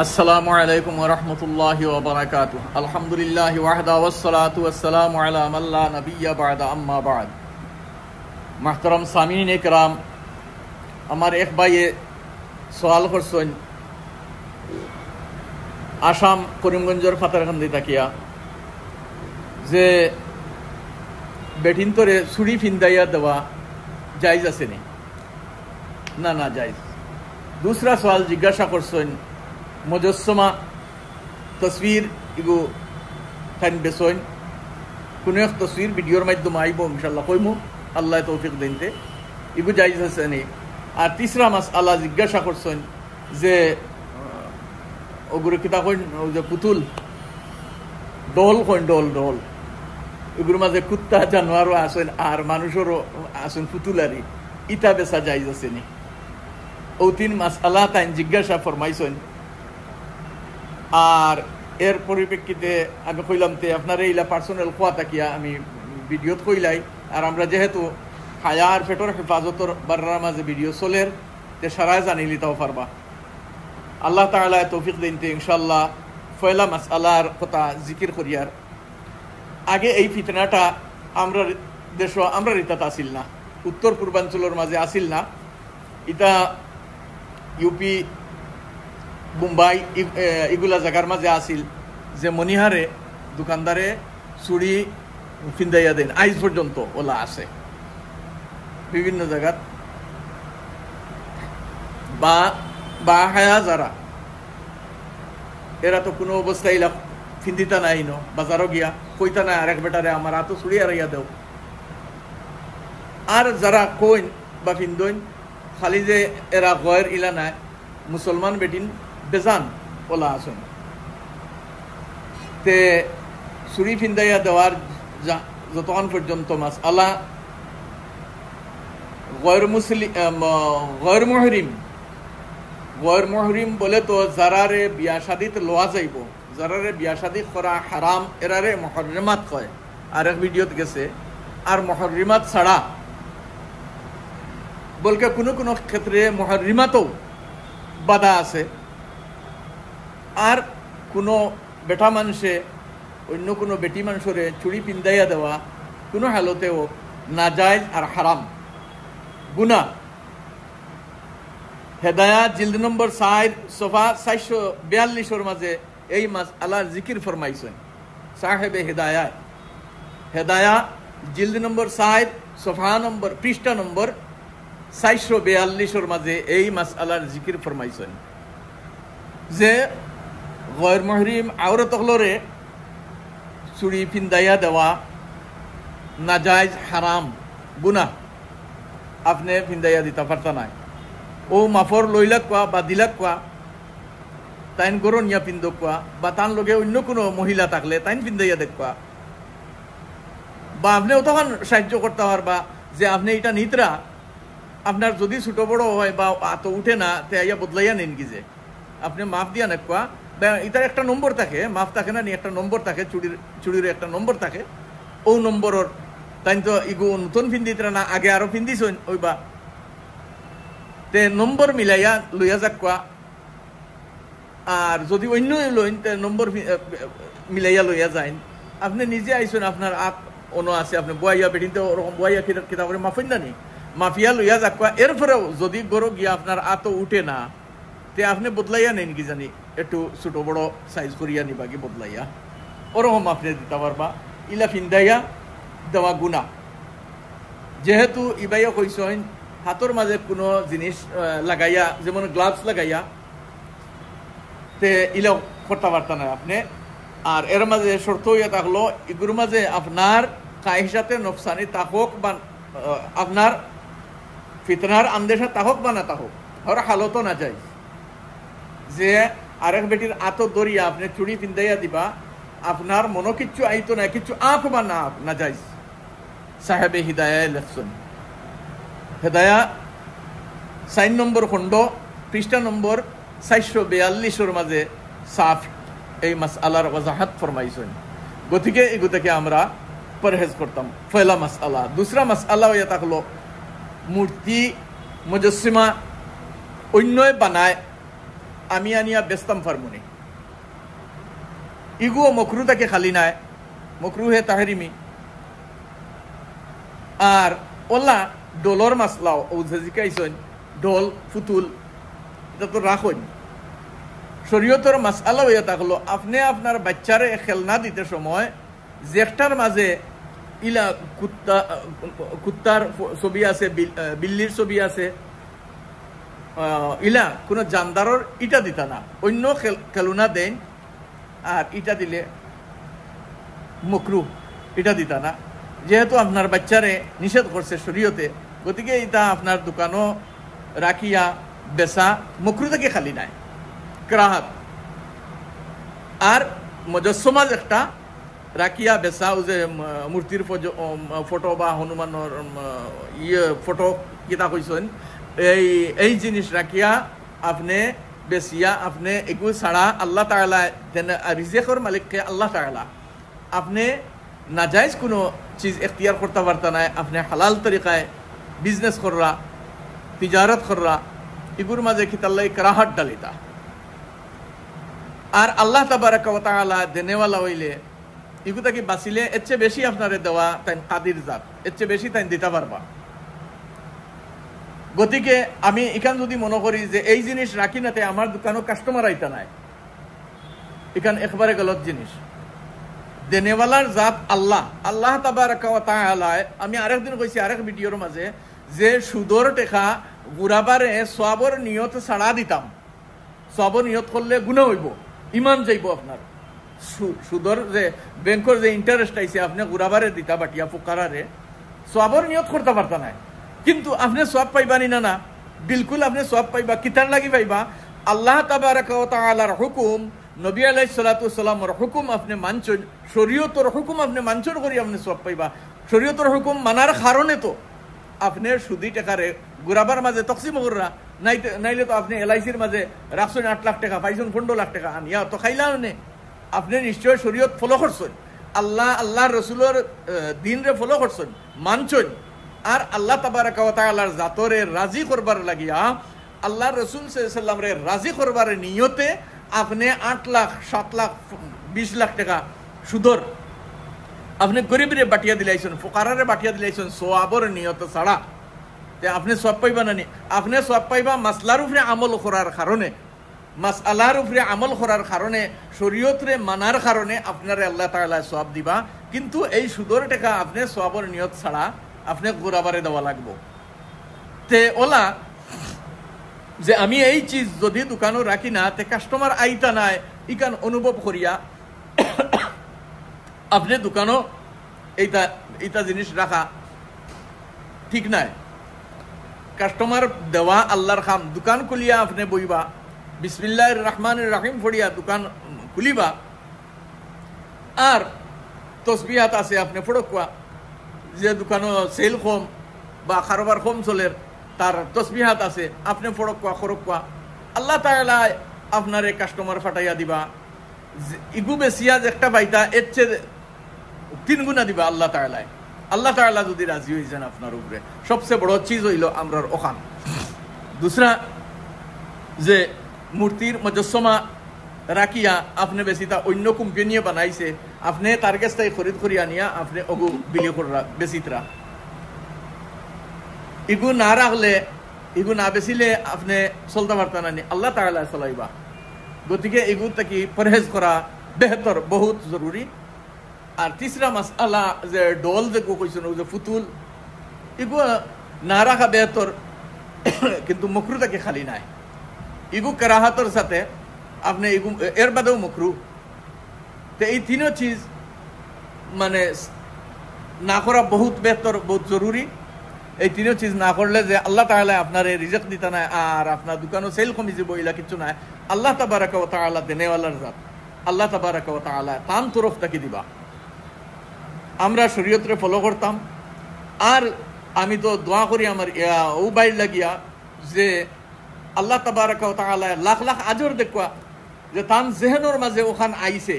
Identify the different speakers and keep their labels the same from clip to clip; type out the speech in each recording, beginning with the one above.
Speaker 1: আসসালামু আলাইকুম ওয়া রাহমাতুল্লাহি ওয়া বারাকাতুহু। আলহামদুলিল্লাহি ওয়াহদা ওয়াসসালাতু ওয়াসসালামু আলা মান লা নাবিয়্যা বা'দা আম্মা বা'দ। মুহতারাম সামিন ইকরাম, আমার এক ভাইয়ে সওয়াল করছেন আসাম করিমগঞ্জের ফাতারকান্দি তাকিয়া যে বেঠিন্তরে ছুরি ফিন্দাইয়া দেওয়া জায়েজ আছে নি? না না জায়েজ। दूसरा सवाल जिज्ञासा करছেন मुजस्समा तस्वीर इगो थाइन बेसोइन কোনো এক তসবির ভিডিওর মাধ্যমে আইব ইনশাআল্লাহ কইমু, আল্লাহ তৌফিক দিনতে ইগো জায়েজ আছে নি। আর তিসরা মাসআলা জিজ্ঞাসা করছেন যে ওগুলো কিতা কইন, ওই যে পুতুল ডল কইন, ডল ডল এগুলোর মাঝে কুত্তা জানোয়ারও আছেন আর মানুষেরও আছেন পুতুলারি, ইটা বেচা জায়েজ আছে নি? ও তিন মাসআলা তাই জিজ্ঞাসা ফরমাইছেন। আর এর পরিপ্রেক্ষিতে আমি কইলাম তে আপনার এইলা পার্সোনাল খোয়া তাকিয়া আমি ভিডিওত কইলাই। আর আমরা যেহেতু হায়ার ফেটর হেফাজতর বাররার মাঝে ভিডিও চলের তে সারাই জানি লিতাও পারবা। আল্লাহ তাআলা তৌফিক দিনতে ইনশাআল্লাহ পয়লা মাসআলার কথা জিকির করিয়ার আগে এই ফিতনাটা আমরা দেশ আমরা রিতাত আসিল না, উত্তর পূর্বাঞ্চলের মাঝে আসিল না। ইটা ইউপি মুম্বাই এগুলা জায়গার মাঝে আসিল যে মনিহারে দোকানদারে চুরি ফিন্দাইয়া দেন, আইজ পর্যন্ত ওলা আছে বিভিন্ন জায়গাত। বা হায়া যারা এরা তো কোনো অবস্থায় ফিন্দিতা নাই ন, বাজারও গিয়া কইতা নাই আরেক বেটারে আমার আতো চুরি আরাইয়া দেও। আর যারা কইন বা ফিন্দইন খালি যে এরা গয়ের ইলা নাই, মুসলমান বেটিন বেজান ওলা আসেন তে চুরি ফিন্দাইয়া দেওয়ার যতক্ষণ পর্যন্ত মাসআলা গয়ের মুসলিম গয়ের মুহরিম বলে তো যারারে বিয়া শাদিত লোয়া যাইব, যারারে বিয়া শাদি করা হারাম এরারে মুহররিমাত কয়, আর এক ভিডিওত গেছে। আর মুহররিমাত ছাড়া বলকে কোনো কোনো ক্ষেত্রে মুহররিমাতও বাধা আছে। আর কোনো বেটা মানুষে অন্য কোনো বেটি মানুষরে চুরি পিন্দাইয়া দেওয়া কোনো হালতেও নাজায়েজ আর হারাম, গুনাহ। হেদায়াত জিলদ নম্বর 4 সফা 442 মাঝে এই মাসআলার জিকির ফরমাইছেন সাহেবে হেদায়া জিলদ নম্বর 4 সফা নম্বর পৃষ্ঠা নম্বর 442 মাঝে এই মাসআলার জিকির ফরমাইছেন যে গয়র মুহরিম আওরত হলরে চুরি ফিন্দাইয়া দেওয়া নাজায়েজ হারাম গুনাহ, আপনি ফিন্দাইয়া দিতে পারতা নাই। ও মাফর লইলাক কোয়া বা দিলাক কোয়া, তাইন গরনিয়া পিন্দক কোয়া, বা তান লগে অন্য কোনো মহিলা থাকলে তাইন ফিন্দাইয়া দেখবা, বা আপনিও তখন সাহায্য করতে পারবা যে আপনি এটা নিতরা, আপনার যদি ছোট বড় হয় বা আত উঠে না তে আইয়া বদলাইয়া নিন কি যে আপনি মাফ দিয়া নেকবা। এটার একটা নম্বর থাকে, মাফ থাকে না নি, একটা নম্বর থাকে, চুরির একটা নম্বর থাকে। ও নম্বরের তাই তো ইগু নতুন ফিন্দিতরা না আগে আরো ফিন্দিস ওইবা তে নম্বর মিলাইয়া লইয়া যাক কোয়া। আর যদি অন্য লইন তে নম্বর মিলাইয়া লইয়া যাইন। আপনি নিজে আইসেন, আপনার আত অন্য আছে, আপনি বয়াইয়া বেটিনতে ওরকম বয়াইয়া কিতাব করে মাফেন না নি, মাফিয়া লইয়া যাক কোয়া। এরপরেও যদি গরো গিয়া আপনার আতো উঠে না তে আপনি বদলাইয়া নেন কি জানি, একটু ছোট বড় সাইজ করিয়া নিবা কি বদলাইয়া, ওরকম আপনি দিতে পারবা। ইলা ফিন্দাইয়া দেওয়া গুনাহ। যেহেতু ইবাইয়া কইছেন হাতর মাঝে কোনো জিনিস লাগাইয়া, যেমন গ্লাভস লাগাইয়া, তে ইলা করতে পারতা না আপনি। আর এর মাঝে শর্ত হইয়া থাকলো এগুলোর মাঝে আপনার কাহিসাতে নফসানি তাহক বা আপনার ফিতনার আন্দেশা তাহক বা না তাহক, আর হালতো না যায় যে আরেক বেটির আতো দরিয়া আপনি চুড়ি পিন্দাইয়া দিবা, আপনার মনো কিচ্ছু আইতো না, কিচ্ছু আঁক বা না যায়। সাহেবে হিদায়া লেখছেন, হেদায়া 4 নম্বর খণ্ড পৃষ্ঠা নম্বর 442 মাঝে সাফ এই মাসআলার ওয়াজাহাত ফরমাইছেন। গতিকে এগু থেকে আমরা পরহেজ করতাম। পয়লা মাসআলা। দুসরা মাসআলা হইয়া থাকলো মূর্তি মুজসিমা অন্যই বানায় আমি আনিয়া বেস্তাম ফার্মুনি ইগুও মকরু তাকে খালি নাই মকরু হে তাহরিমি আর ওলা ডোলর মাসলাও ও জিকাইছেন ডোল ফুতুল এটা তো রাখুন শরীয়তের মাসআলা হইয়া থাকলো আপনি আপনার বাচ্চারে খেলনা দিতে সময় জেকটার মাঝে ইলা কুত্তার ছবি আছে বিল্লির ছবি আছে ইলা কোনো জানদারর ইটা দিতা না অন্য খেলনা দেন আর ইটা দিলে মকরু এটা দিতা না যেহেতু আপনার বাচ্চারে নিষেধ করছে শরীয়তে গতিকে এটা আপনার দোকানও রাখিয়া বেচা মকরু থেকে খালি নাই ক্রাহাত আর মজস্সমাজ একটা রাখিয়া বেচা ও যে মূর্তির ফটো বা হনুমানের ফটো কিতা কইছেন এই জিনিস রাখিয়া আপনি বেচিয়া আপনি এগু ছাড়া আল্লাহ তাআলা রিজেকর মালিককে আল্লাহ তাআলা আপনি নাজাইজ কোনো চিজ এখতিয়ার করতে পারতা না আপনি হালাল তরিকায় বিজনেস কররা তিজারত কররা এগুর মাঝে খিতাল্লাই করাহাট ডালিতা আর আল্লাহ তাবারাক ওয়া তাআলা দেনেওয়ালা হইলে এগুতা কি বাঁচিলে এর চেয়ে বেশি আপনারে দেওয়া তাই কাদির জাত এর চেয়ে বেশি তাই দিতে পারবা গতিকে আমি এখান যদি মনে করি যে এই জিনিস রাখি না তাই আমার দোকানও কাস্টমার আইতা নাই এখান একবারে গলত জিনিস দেনেওয়ালার জাত আল্লাহ আল্লাহ তাবারাক ওয়া তাআলা আমি আরেকদিন কইছি আরেক ভিডিওর মাঝে যে সুদর টেকা গুরাবারে সওয়াবর নিয়ত ছাড়া দিতাম সওয়াবর নিয়ত করলে গুনাহ হইব ইমান যাইব আপনার সুদর যে ব্যাংকের যে ইন্টারেস্ট আইছে আপনি গুরাবারে দিতা বাটিয়া ফুকারারে সওয়াবর নিয়ত করতে পারতা না কিন্তু আপনি সওয়াব পাইবা নি না বিলকুল আপনি সওয়াব পাইবা কিতার লাগি পাইবা আল্লাহ তাবারাক ওয়া তাআলার হুকুম নবী আলাইহিস সালাতু ওয়াসসালামের হুকুম আপনি মানছেন শরীয়তের হুকুম আপনি মানছেন করি আপনি সওয়াব পাইবা শরীয়তের হুকুম মানার কারণে তো আপনি সুদি টাকারে গুরাবার মাঝে তকসিম কররা নাইলে তো আপনি এলআইসির মাঝে রাখছেন 8 লাখ টাকা পাইছেন 15 লাখ টাকা আনিয়া তো খাইলা নে আপনি নিশ্চয় শরীয়ত ফলো করছেন আল্লাহ রসুলের দিন রে ফলো করছেন মানছেন আর আল্লাহ তাবারাক ওয়া তাআলার জাতরে রাজি করবার লাগিয়া আল্লাহ রসুল সাল্লাল্লাহু আলাইহি ওয়াসাল্লাম রে রাজি করবার নিয়তে আপনি 8 লাখ 7 লাখ 20 লাখ টাকা সুদর আপনি গরিবরে বাটিয়া দিলাইছেন ফুকারারে বাটিয়া দিলাইছেন সওয়াবর নিয়ত ছাড়া তে আপনি সওয়াব পাইবা না নি আপনি সওয়াব পাইবা মাসলার উপরে আমল করার কারণে মাসআলার উপরে আমল করার কারণে শরীয়তরে মানার কারণে আপনারে আল্লাহ তাআলা সওয়াব দিবা কিন্তু এই সুদর টাকা আপনি সওয়াবর নিয়ত ছাড়া আপনি গুরাবারে দেওয়া লাগবে তে ওলা যে আমি এই চিজ যদি দোকানও রাখি না তে কাস্টমার আইতা নাই ইকান অনুভব করিয়া আপনি দোকানও এইটা জিনিস রাখা ঠিক নাই কাস্টমার দেওয়া আল্লাহর খাম দোকান খুলিয়া আপনি বইবা বিসমিল্লাহির রহমানির রহিম পড়িয়া দোকান খুলিবা আর তসবিহাত আছে আপনি ফড়কুয়া যে দোকানও সেল কম বা কারোবার কম চলের তার তসবিহাত আছে আপনি ফড়কুয়া আল্লাহ তাআলা আপনারে কাস্টমার ফাটাইয়া দিবা ইগু বেসিয়া যে একটা পাইতা এর চেয়ে 3 গুণা দিবা আল্লাহ তাআলা যদি রাজি হয়ে যান আপনার উপরে সবচেয়ে বড় চিজ হইল আমরার ওখান দুসরা যে মূর্তির মুজস্সমা রাখিয়া আপনি বেশিটা অন্য কোম্পানিয়ে বানাইছে আপনি তার কাছ থেকে খরিদ করিয়া নিয়া আপনি অগু বিলি করা বেশিতরা ইগু না রাখলে ইগু না বেচিলে আপনি চলতে পারতেন না আল্লাহ তাআলা চলাইবা গতিকে এগু থেকে পরহেজ করা বেহতর বহুত জরুরি আর তিসরা মাসআলা যে ডল যে কইছেন যে ফুতুল এগু না রাখা বেহতর কিন্তু মকরু থেকে খালি নাই এগু করাহাতর সাথে আপনি এগু এর বাদেও মকরু তো এই তিনও চিজ মানে না করা বহুত বেহতর বহুত জরুরি এই তিনও চিজ না করলে যে আল্লাহ তাআলা আপনার রিজক দিতা না আর আপনার দোকানও সেল কমি যাব ইলা কিছু নাই আল্লাহ তাবারাক ওয়া তাআলা দেনেওয়ালার জাত আল্লাহ তাবারাক ওয়া তাআলা তান তরফ থেকে দিবা আমরা শরীয়তরে ফলো করতাম আর আমি তো দোয়া করি আমার ও বাইর লাগিয়া যে আল্লাহ তাবারাক ওয়া তাআলা লাখ লাখ আজর দেখবা যে তান জেহেনর মাঝে ওখান আইছে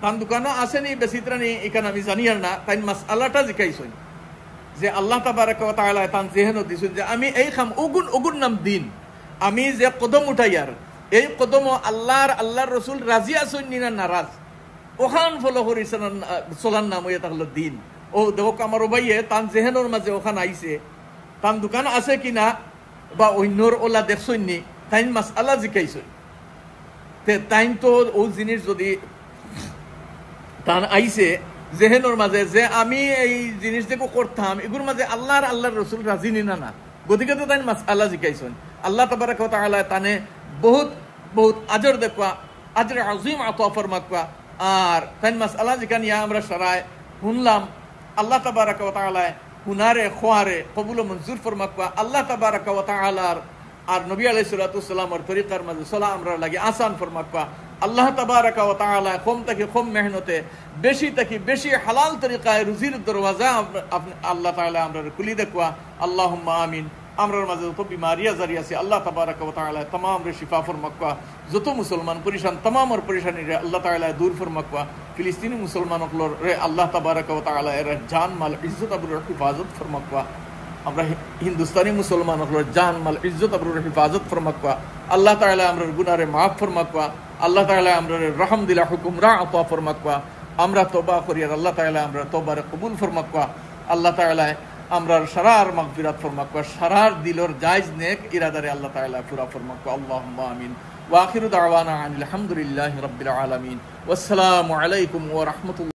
Speaker 1: তান দোকানও আসেনি বেশিত্রানি এখানে আমি জানি আর না তাই মাসআলাটা জিকাইছেন যে আল্লাহ তাবারাক ওয়া তাআলা তান জেহেনও দিছেন যে আমি এই খাম ওগুন নাম দিন আমি যে কদম উঠাইয়ার এই কদম আল্লাহর রসুল রাজি আসুন না নারাজ ওখান ফলো করিস চলার নাম হইয়া তাহলে দিন ও দেখ আমার ভাইয়ে তান জেহেনের মাঝে ওখান আইছে তান দোকান আছে কিনা বা অন্যর ওলা দেখছই নি তাইন মাস আল্লাহ জিকাইছই তাইন তো ও জিনিস যদি তান আইছে জেহেনের মাঝে যে আমি এই জিনিস দেখো করতাম এগুলোর মাঝে আল্লাহর রসুল রাজি নিনা না গতিকে তো তাইন মাস আল্লাহ জিকাইছেন আল্লাহ তাবারাক ওয়া তাআলা তানে বহুত বহুত আজর দেখবা আজরে আজিম আতা ফরমাকবা আর তাইন মাস আল্লাহ জিকানিয়া আমরা সারায় শুনলাম আল্লাহ তাবারাক ওয়া তাআলা হুনারে খোয়ারে কবুল মঞ্জুর ফরমাকবা আল্লাহ তাবারাক ওয়া তাআলার আর নবী আলাইহিস সালাতু ওয়াসসালামের তরিকার মাঝে চলা আমরা লাগে আসান ফরমাকবা আল্লাহ তাবারাক ওয়া তাআলা কম থেকে কম মেহনতে বেশি থেকে বেশি হালাল তরিকায় রুজির দরওয়াজা আল্লাহ তাআলা আমরা খুলি দেখবা আল্লাহুম্মা আমিন আমরার মাঝে যত বিমারিয়া জারি আছে আল্লাহ তাবারাক ওয়া তাআলা तमाम রে শিফা ফরমাকবা যত মুসলমান পরিশান तमामর পরিশানি রে আল্লাহ তাআলা দূর ফরমাকবা ফিলিস্তিনি মুসলমানগুলোর রে আল্লাহ তাবারাক ওয়া তাআলা এর জান মাল ইজ্জত আবরুর হিফাজত ফরমাকবা আমরা হিন্দুস্তানি মুসলমানগুলোর জান মাল ইজ্জত আবরুর হিফাজত ফরমাকবা আল্লাহ তাআলা আমরার গুনাহরে maaf ফরমাকবা আল্লাহ তাআলা আমরার রহম দিলা হুকুমরা আতা ফরমাকবা আমরা তওবা করি আর আল্লাহ তাআলা আমরা তওবারে কবুল ফরমাকবা আল্লাহ তাআলা আমরার সারার মাগফিরাত ফরমাকবা সারার দিলর জায়েজ নেক ইরাদারে আল্লাহ তাআলা পুরা ফরমাকবা আল্লাহুম্মা আমিন ওয়া আখিরু দাওয়ানা আনিল হামদুলিল্লাহি রাব্বিল আলামিন ওয়াসসালামু আলাইকুম ওয়া রাহমাতুল্লাহ।